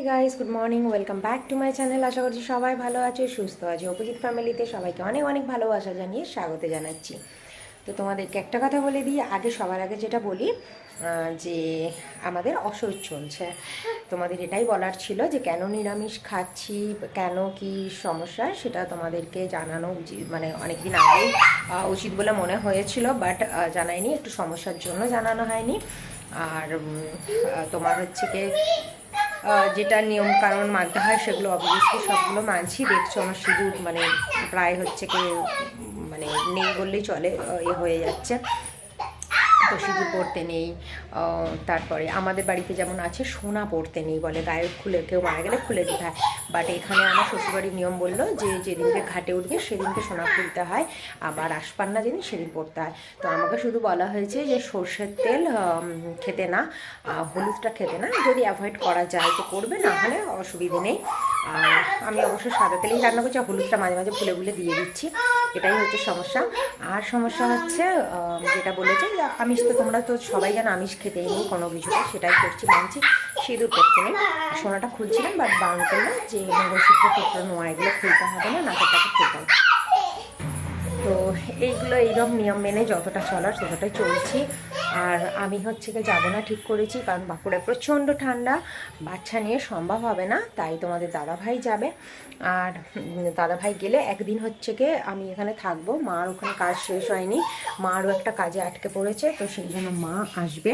Guys, good morning, welcome back to my channel. আশা করছি সবাই ভালো আছে, সুস্থ আছে। অপোজিট ফ্যামিলিতে সবাইকে অনেক অনেক ভালোবাসা জানিয়ে স্বাগত জানাচ্ছি। তো তোমাদেরকে একটা কথা বলে দিই আগে, সবার আগে যেটা বলি যে আমাদের অসহ্য চলছে। তোমাদের এটাই বলার ছিল যে কেন নিরামিষ খাচ্ছি, কেন কি সমস্যা, সেটা তোমাদেরকে জানানো উচিত, মানে অনেকদিন আগেই উচিত বলে মনে হয়েছিল, বাট জানাইনি, একটু সমস্যার জন্য জানানো হয়নি। আর তোমার হচ্ছে কি যেটা নিয়ম কানুন মানতে হয় সেগুলো অবভিয়াসলি সবগুলো মানছি। দেখছো আমার সিঁদুর মানে প্রায় হচ্ছে কি মানে নেই বললেই চলে, এ হয়ে যাচ্ছে। তো সিঁদুর পরতে নেই। তারপরে আমাদের বাড়িতে যেমন আছে সোনা পরতে নেই, বলে গায়ে খুলে কেউ মারা গেলে খুলে দিতে হয়। বাট এখানে আমার শ্বশুরবাড়ির নিয়ম বললো যে যেদিনকে ঘাটে উঠবে সেদিনকে সোনা খুলতে হয়, আবার আসপান্না যেদিন সেদিন পরতে হয়। তো আমাকে শুধু বলা হয়েছে যে সর্ষের তেল খেতে না, হলুদটা খেতে না, যদি অ্যাভয়েড করা যায় তো করবে, না হলে অসুবিধে নেই। আর আমি অবশ্য সাদা তেলেই রান্না করছি, হলুদটা মাঝে মাঝে ভুলে ভুলে দিয়ে দিচ্ছি, এটাই হচ্ছে সমস্যা। আর সমস্যা হচ্ছে যেটা বলেছে যে আমিষ, তো তোমরা তো সবাই জানো আমিষ খেতেই নেই কোনো কিছুটা, সেটাই করছি, মানছি। সিঁদুর করতে নেই, সোনাটা খুলছিলাম, বাট বারণ করলাম যে মঙ্গলসূত্র ক্ষেত্র নোয়া এগুলো খুলতে হবে না, নাকের টাকে খুলতে হবে। তো এইগুলো এইরকম নিয়ম মেনে যতটা চলার ততটাই চলছি। আর আমি হচ্ছে গিয়ে যাবো না ঠিক করেছি, কারণ বাঁকুড়ায় প্রচণ্ড ঠান্ডা, বাচ্চা নিয়ে সম্ভব হবে না, তাই তোমাদের দাদাভাই যাবে। আর দাদাভাই গেলে একদিন হচ্ছে গিয়ে আমি এখানে থাকবো, মার ওখানে কাজ শেষ হয়নি, মারও একটা কাজে আটকে পড়েছে, তো সেই জন্য মা আসবে।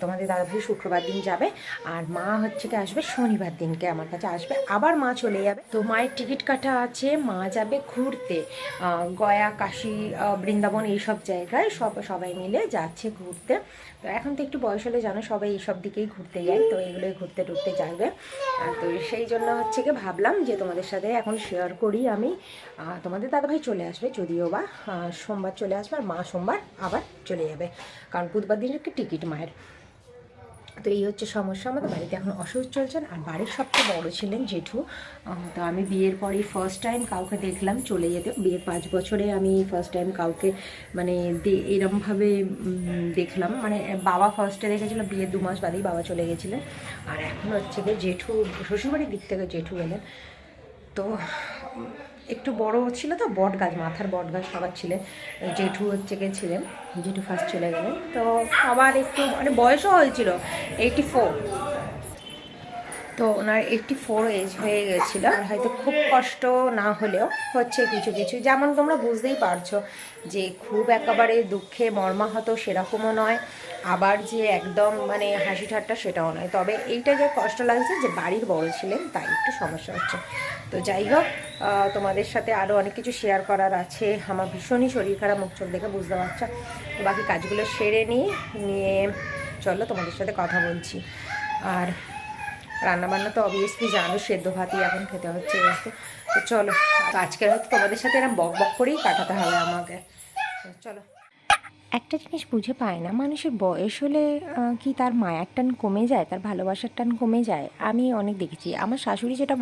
তোমাদের দাদাভাই শুক্রবার দিন যাবে, আর মা হচ্ছে গিয়ে আসবে শনিবার দিনকে আমার কাছে আসবে, আবার মা চলে যাবে। তো মায়ের টিকিট কাটা আছে, মা যাবে ঘুরতে গয়া, কাশী, বৃন্দাবন, এইসব জায়গায় সবাই মিলে যাচ্ছে ঘুরতে। তো এখন তো একটু বয়স হলে জানো সবাই এইসব দিকেই ঘুরতে যায়, তো এগুলোই ঘুরতে টুরতে যাবে। তো সেই জন্য হচ্ছে কি ভাবলাম যে তোমাদের সাথে এখন শেয়ার করি আমি। তোমাদের দাদাভাই চলে আসবে, যদিও বা সোমবার চলে আসবে, আর মা সোমবার আবার চলে যাবে, কারণ বুধবার দিনের কি টিকিট মায়ের। তো এই হচ্ছে সমস্যা, আমাদের বাড়িতে এখন অসুস্থ চলছেন। আর বাড়ির সবচেয়ে বড় ছিলেন জেঠু। তো আমি বিয়ের পরেই ফার্স্ট টাইম কাউকে দেখলাম চলে যেতে, বিয়ের 5 বছরে আমি ফার্স্ট টাইম কাউকে মানে এরমভাবে দেখলাম। মানে বাবা ফার্স্টে দেখেছিল, বিয়ের 2 মাস বাদেই বাবা চলে গেছিলেন। আর এখন হচ্ছে গিয়ে জেঠু, শ্বশুরবাড়ির দিক থেকে জেঠু এলেন। তো একটু বড় ছিল তো, বট গাছ, মাথার বট গাছ সবার ছিলেন। জেঠু হচ্ছে গিয়ে ছিলেন, জেঠু ফার্স্ট চলে গেলেন। তো আবার একটু মানে বয়সও হয়েছিল 84, তো ওনার 84 এজ হয়ে গেছিলো। আর হয়তো খুব কষ্ট না হলেও হচ্ছে কিছু কিছু, যেমন তোমরা বুঝতেই পারছো যে খুব একেবারে দুঃখে মর্মাহত সেরকমও নয়, আবার যে একদম মানে হাসি ঠাট্টা সেটাও নয়। তবে এইটা যে কষ্ট লাগছে যে বাড়ির বড় ছিলেন, তাই একটু সমস্যা হচ্ছে। তো যাই হোক, তোমাদের সাথে আরও অনেক কিছু শেয়ার করার আছে। আমার ভীষণই শরীর খারাপ, মুখ চোখ দেখে বুঝতে পারছো। তো বাকি কাজগুলো সেরে নিয়ে চলো তোমাদের সাথে কথা বলছি। আর রান্নাবান্না তো অবভিয়াসলি জানো, সেদ্ধ ভাতই এখন খেতে হচ্ছে। তো চলো, আজকে হয়তো তোমাদের সাথে এরকম বক বক করেই কাটাতে হবে আমাকে। চলো। একটা জিনিস বুঝে পায় না, মানুষের বয়স হলে কি তার মায়ার টান কমে যায়, তার ভালোবাসার টান কমে যায়? আমি অনেক দেখেছি, আমার শাশুড়ি যেটা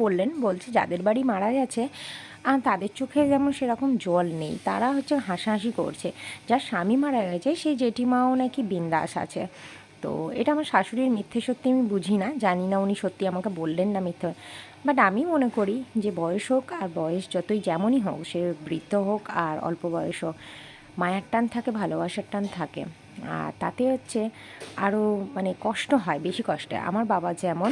বলছে যাদের বাড়ি মারা গেছে তাদের চোখে যেমন সেরকম জল নেই, তারা হচ্ছে হাসাহাসি করছে। যার স্বামী মারা গেছে সেই জেঠিমাও নাকি বিন্দাস আছে। তো এটা আমার শাশুড়ির মিথ্যে সত্যি আমি বুঝি না, জানি না উনি সত্যি আমাকে বললেন না মিথ্যে। বাট আমি মনে করি যে বয়স হোক আর বয়স যতই যেমনই হোক, সে বৃদ্ধ হোক আর অল্প বয়স হোক, মায়ার টান থাকে, ভালোবাসার টান থাকে। আর তাতে হচ্ছে আরও মানে কষ্ট হয়, বেশি কষ্ট হয়। আমার বাবা যেমন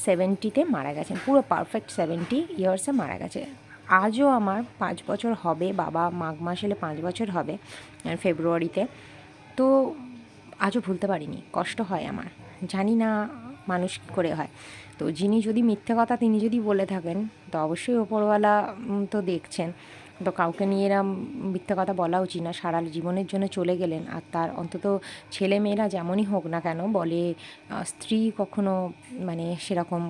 70-তে মারা গেছেন, পুরো পারফেক্ট 70 ইয়ার্সে মারা গেছে। আজও আমার 5 বছর হবে, বাবা মাঘ মাস এলে 5 বছর হবে ফেব্রুয়ারিতে। তো আজও ভুলতে পারিনি, কষ্ট হয় আমার, জানি না মানুষ করে হয়। তো যিনি যদি মিথ্যে কথা তিনি যদি বলে থাকেন, তো অবশ্যই ওপরওয়ালা তো দেখছেন। তো কাউকে নিয়ে এরম মিথ্যে কথা বলা উচিত না, সারা জীবনের জন্য চলে গেলেন। আর তার অন্তত ছেলে মেয়েরা যেমনই হোক না কেন, বলে স্ত্রী কখনো মানে সেরকম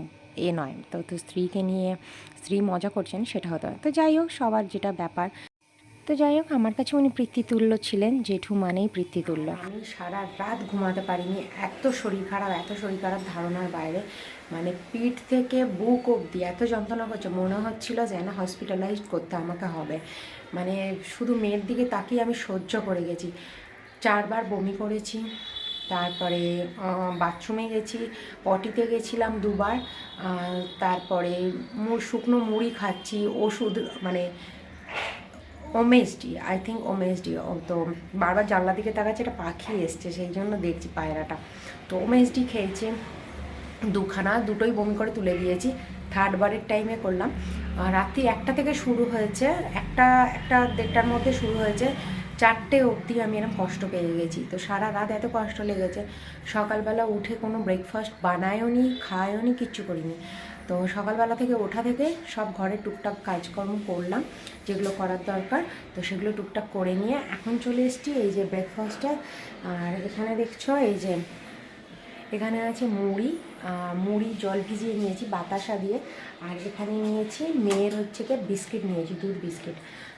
নয়। তো স্ত্রীকে নিয়ে স্ত্রী মজা করছেন সেটা হতে হয়। তো যাই হোক, সবার যেটা ব্যাপার। তো যাই হোক, আমার কাছে উনি পিতৃতুল্য ছিলেন, জেঠু মানেই পিতৃতুল্য। আমি সারা রাত ঘুমাতে পারিনি, এত শরীর খারাপ ধারণার বাইরে। মানে পিঠ থেকে বুক অবধি এত যন্ত্রণা করছে, মনে হচ্ছিল যেন হসপিটালাইজড করতে আমাকে হবে। মানে শুধু মেয়ের দিকে তাকিয়ে আমি সহ্য করে গেছি। 4বার বমি করেছি, তারপরে বাথরুমে গেছি, পটিতে গেছিলাম 2বার, তারপরে শুকনো মুড়ি খাচ্ছি, ওষুধ মানে ওমেসডি, আই থিঙ্ক ওমেসডি। তো বারবার জানলা দিকে তাকাচ্ছে, একটা পাখি এসছে সেই জন্য দেখছি পায়রাটা। তো ওমেসডি খেয়েছি দুখানা, দুটোই বমি করে তুলে দিয়েছি। থার্ডবারের টাইমে করলাম। রাত্রি 1টা থেকে শুরু হয়েছে, একটা 1:30টার মধ্যে শুরু হয়েছে, 4টে অবধি আমি এরকম কষ্ট পেয়ে গেছি। তো সারা রাত এত কষ্ট লেগেছে, সকালবেলা উঠে কোনো ব্রেকফাস্ট বানায়ও নি, খায়ও নি, কিচ্ছু করিনি। তো সকালবেলা থেকে ওঠা থেকে সব ঘরে টুকটাক কাজকর্ম করলাম, যেগুলো করার দরকার। তো সেগুলো টুকটাক করে নিয়ে এখন চলে এসেছি এই যে ব্রেকফাস্টে। আর এখানে দেখছো এই যে এখানে আছে মুড়ি জল ভিজিয়ে নিয়েছি বাতাসা দিয়ে। আর এখানে নিয়েছি মেয়ের হচ্ছে কি বিস্কিট নিয়েছি, দুধ বিস্কিট।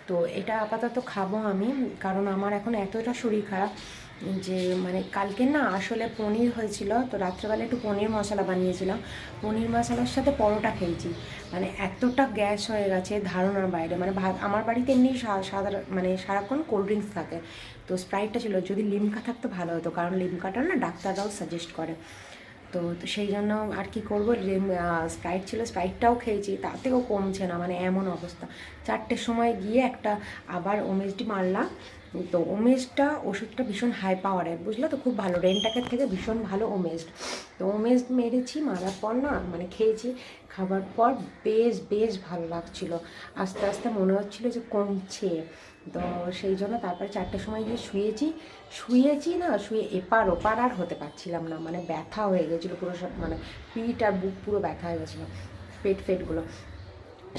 তো এটা আপাতত খাবো আমি, কারণ আমার এখন এতটা শরীর খারাপ যে মানে কালকে না আসলে পনির হয়েছিল, তো রাত্রেবেলা একটু পনির মশলা বানিয়েছিলাম, পনির মশলার সাথে পরোটা খেয়েছি। মানে এতটা গ্যাস হয়ে গেছে ধারণার বাইরে। মানে আমার বাড়িতে এমনি সাধারণ মানে সারাক্ষণ কোল্ড ড্রিঙ্কস থাকে, তো স্প্রাইটটা ছিল, যদি লিমকা থাকতো ভালো হতো, কারণ লিমকাটা না ডাক্তাররাও সাজেস্ট করে। তো সেই জন্য আর কি করবো, স্প্রাইট ছিল, স্প্রাইটটাও খেয়েছি, তাতেও কমছে না, মানে এমন অবস্থা। 4টের সময় গিয়ে একটা আবার ওমেসডি মারলাম। তো ওমেসটা ওষুধটা ভীষণ হাই পাওয়ারের, বুঝলো তো, খুব ভালো, রেন্টাকের থেকে ভীষণ ভালো ওমেসড। তো ওমেসড মেরেছি, মারার পর না মানে খেয়েছি, খাবার পর বেশ ভালো লাগছিলো, আস্তে আস্তে মনে হচ্ছিলো যে কমছে। তো সেই জন্য তারপরে 4টের সময় গিয়ে শুয়েছি না, শুয়ে এপার ওপার আর হতে পারছিলাম না, মানে ব্যথা হয়ে গেছিলো পুরো, সব মানে পিঠ আর বুক পুরো ব্যথা হয়ে গেছিলো, ফেটগুলো।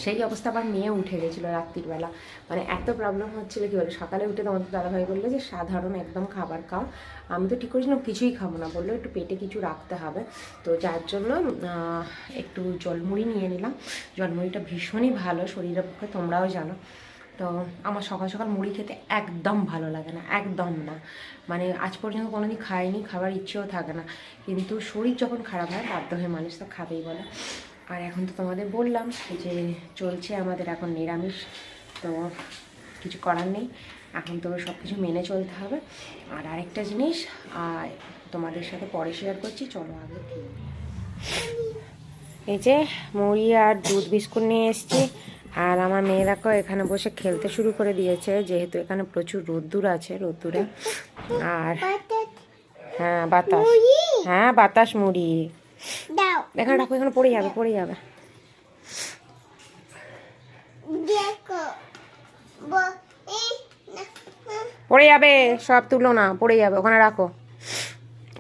সেই অবস্থা আবার মেয়ে উঠে গেছিলো রাত্রির বেলা, মানে এত প্রবলেম হচ্ছিলো কী বলে। সকালে উঠে তোমাদের দাদাভাই বললো যে সাধারণ একদম খাবার খাও। আমি তো ঠিক করেছিলাম কিছুই খাবো না, বললো একটু পেটে কিছু রাখতে হবে। তো যার জন্য একটু জলমুড়ি নিয়ে নিলাম। জলমুড়িটা ভীষণই ভালো শরীরের পক্ষে, তোমরাও জানো। তো আমার সকাল সকাল মুড়ি খেতে একদম ভালো লাগে না, একদম না, মানে আজ পর্যন্ত কোনোদিন খাইনি, খাবার ইচ্ছেও থাকে না। কিন্তু শরীর যখন খারাপ হয় বাধ্য হয়ে মানুষ তো খাবেই বলে। আর এখন তো তোমাদের বললাম যে চলছে আমাদের এখন নিরামিষ, তো কিছু করার নেই, এখন তো সব কিছু মেনে চলতে হবে। আর আরেকটা জিনিস তোমাদের সাথে পরে শেয়ার করছি, চলো আগে। এই যে মুড়ি আর দুধ বিস্কুট নিয়ে এসেছি, আর আমার মেয়েরাকেও এখানে বসে খেলতে শুরু করে দিয়েছে, যেহেতু এখানে প্রচুর রোদ্দুর আছে, রোদ্দুরে। আর হ্যাঁ বাতাস, হ্যাঁ বাতাস মুড়ি এখানে রাখো, এখানে পড়ে যাবে পড়ে যাবে, সব তুলো না, পড়ে যাবে, ওখানে রাখো,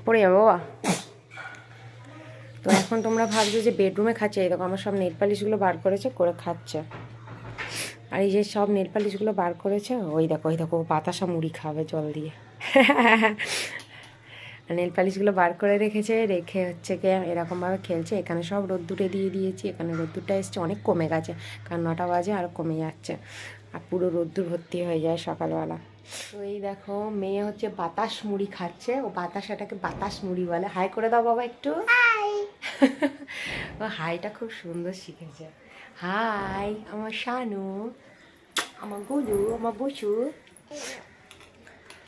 পড়ে যাবে বাবা। তো এখন তোমরা ভাবছো যে বেডরুমে খাচ্ছে, এই দেখো আমার সব নেল পালিশগুলো বার করেছে করে খাচ্ছে। আর এই যে সব নেল পালিশগুলো বার করেছে, ওই দেখো বাতাসা মুড়ি খাবে জল দিয়ে। নেল পালিশগুলো বার করে রেখে হচ্ছে কি এরকমভাবে খেলছে। এখানে সব রোদ্দুরে দিয়ে দিয়েছি, এখানে রোদ্দুরটা এসছে, অনেক কমে গেছে, কারণ 9টা বাজে আর কমে যাচ্ছে, আর পুরো রোদ্দুর ভর্তি হয়ে যায় সকালবেলা। তো এই দেখো মেয়ে হচ্ছে বাতাস মুড়ি খাচ্ছে, ও বাতাসাটাকে বাতাস মুড়ি বলে। হাই করে দাও বাবা একটু, ও হাইটা খুব সুন্দর শিখেছে। হাই আমার শানু, আমার গুলু, আমার বুচু।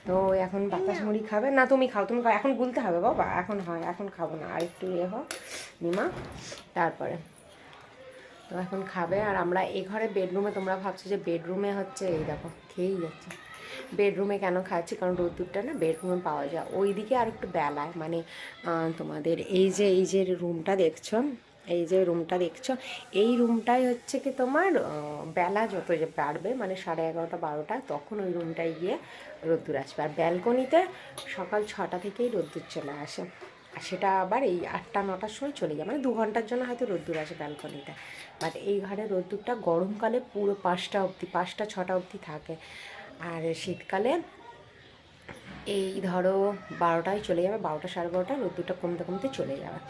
তো এখন বাতাস মুড়ি খাবে না, তুমি খাও, এখন গুলতে হবে বাবা, এখন হয়, এখন খাবো না, আর একটু হোক নিমা, তারপরে তো এখন খাবে। আর আমরা এই ঘরে বেডরুমে, তোমরা ভাবছো যে বেডরুমে হচ্ছে, এই দেখো খেয়েই যাচ্ছে। বেডরুমে কেন খাচ্ছি, কারণ রোদ্দুরটা না বেডরুমে পাওয়া যায়, ওইদিকে আর একটু বেলায়, মানে তোমাদের এই যে রুমটা দেখছো, এই রুমটাই হচ্ছে কি তোমার বেলা যত যে বাড়বে, মানে 11:30 12টা, তখন ওই রুমটায় গিয়ে রোদ্দুর আসবে। আর ব্যালকনিতে সকাল 6টা থেকেই রোদ্দুর চলে আসে, আর সেটা আবার এই 8টা 9টার সময় চলে যায়, মানে 2 ঘন্টার জন্য হয়তো রোদ্দুর আসে ব্যালকনিতে। বাট এই ঘরে রোদ্দুরটা গরমকালে পুরো 5টা অবধি, 5টা 6টা অবধি থাকে, আর শীতকালে এই ধরো 12টায় চলে যাবে, 12টা 12:30 রোদ্দুরটা কমতে কমতে চলে যাবে,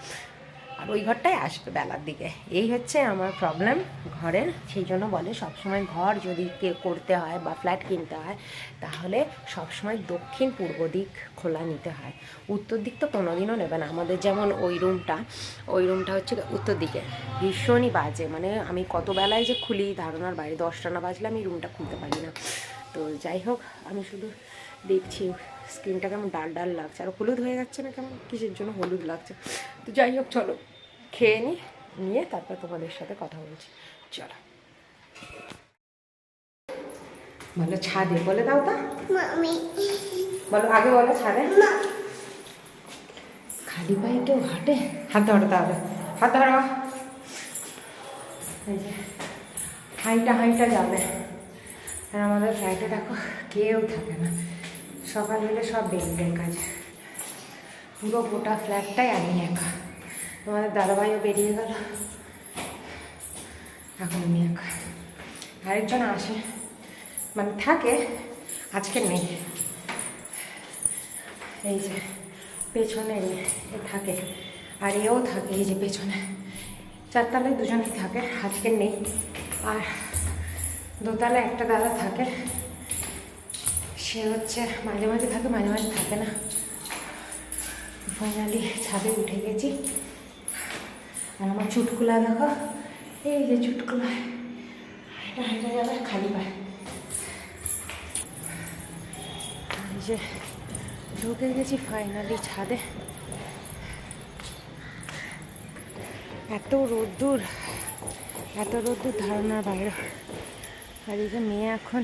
আর ওই ঘরটায় আসবে বেলার দিকে। এই হচ্ছে আমার প্রবলেম ঘরের। সেই জন্য বলে সবসময় ঘর যদি করতে হয় বা ফ্ল্যাট কিনতে হয়, তাহলে সবসময় দক্ষিণ পূর্ব দিক খোলা নিতে হয়, উত্তর দিক তো কোনোদিনও নেবে না। আমাদের যেমন ওই রুমটা হচ্ছে উত্তর দিকে, ভীষণই বাজে, মানে আমি কত বেলায় যে খুলি ধারণার বাইরে, 10টা না বাজলে আমি রুমটা খুলতে পারি না। তো যাই হোক, আমি শুধু দেখছি স্কিনটা কেমন ডাল ডাল লাগছে, আর হলুদ হয়ে যাচ্ছে না কেমন, কিসের জন্য হলুদ লাগছে। তো যাই হোক চলো খেয়ে নিয়ে তারপর তোমাদের সাথে কথা বলছি। চলো বলো ছাদে, বলে দাও তা বলো, আগে বলো ছাদে। খালি পায়ে কেউ হাঁটে? হাত ধরো তাহলে, হাত ধরো। এই যে হাঁইটা যাবে। আর আমাদের ফ্ল্যাটে দেখো কেউ থাকে না, সকাল হলে সব বেরিয়ে কাজে, পুরো গোটা ফ্ল্যাটটাই আমি একা। তোমাদের দাদাভাইও বেরিয়ে গেল, এখন আমি একা। আরেকজন আসে, মানে থাকে, আজকে নেই। এই যে পেছনে এ থাকে, আর এও থাকে এই যে পেছনে, চারতলায় দুজনেই থাকে, আজকে নেই। আর দোতলায় একটা দাদা থাকে, সে হচ্ছে মাঝে মাঝে থাকে, মাঝে মাঝে থাকে না। ফাইনালি ছাদে উঠে গেছি। আর আমার চুটকুলা দেখো, এই যে চুটকুলা হেঁটে যাবে খালি পায়। এই যে ঢুকে গেছি ফাইনালি ছাদে। এত রোদ্দুর ধারণার বাইরে। আর এই যে মেয়ে এখন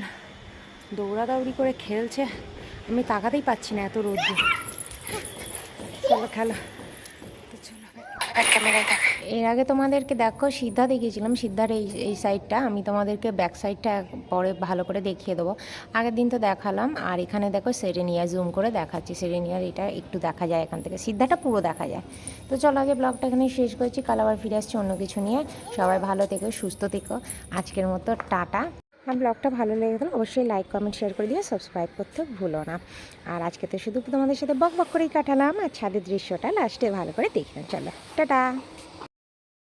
দৌড়াদৌড়ি করে খেলছে, আমি তাকাতেই পাচ্ছি না, এত রোদ্দুর। চলো খেলো। এর আগে তোমাদেরকে দেখো সিদ্ধা দেখিয়েছিলাম, সিদ্ধার এই সাইডটা, আমি তোমাদেরকে ব্যাক সাইডটা পরে ভালো করে দেখিয়ে দেবো। আগের দিন তো দেখালাম। আর এখানে দেখো সেরেনিয়া, জুম করে দেখাচ্ছি, সেরেনিয়ার এটা একটু দেখা যায় এখান থেকে, সিদ্ধাটা পুরো দেখা যায়। তো চলো আগে ব্লগটা এখানে শেষ করছি, কাল আবার ফিরে আসছি অন্য কিছু নিয়ে। সবাই ভালো থেকো, সুস্থ থেকো। আজকের মতো টাটা। আর ব্লগটা ভালো লেগে গেলে অবশ্যই লাইক কমেন্ট শেয়ার করে দিয়ে সাবস্ক্রাইব করতে ভুলো না। আর আজকে তো শুধু তোমাদের সাথে বক বক করেই কাটালাম, আর ছাদের দৃশ্যটা লাস্টে ভালো করে দেখলাম। চলো টাটা।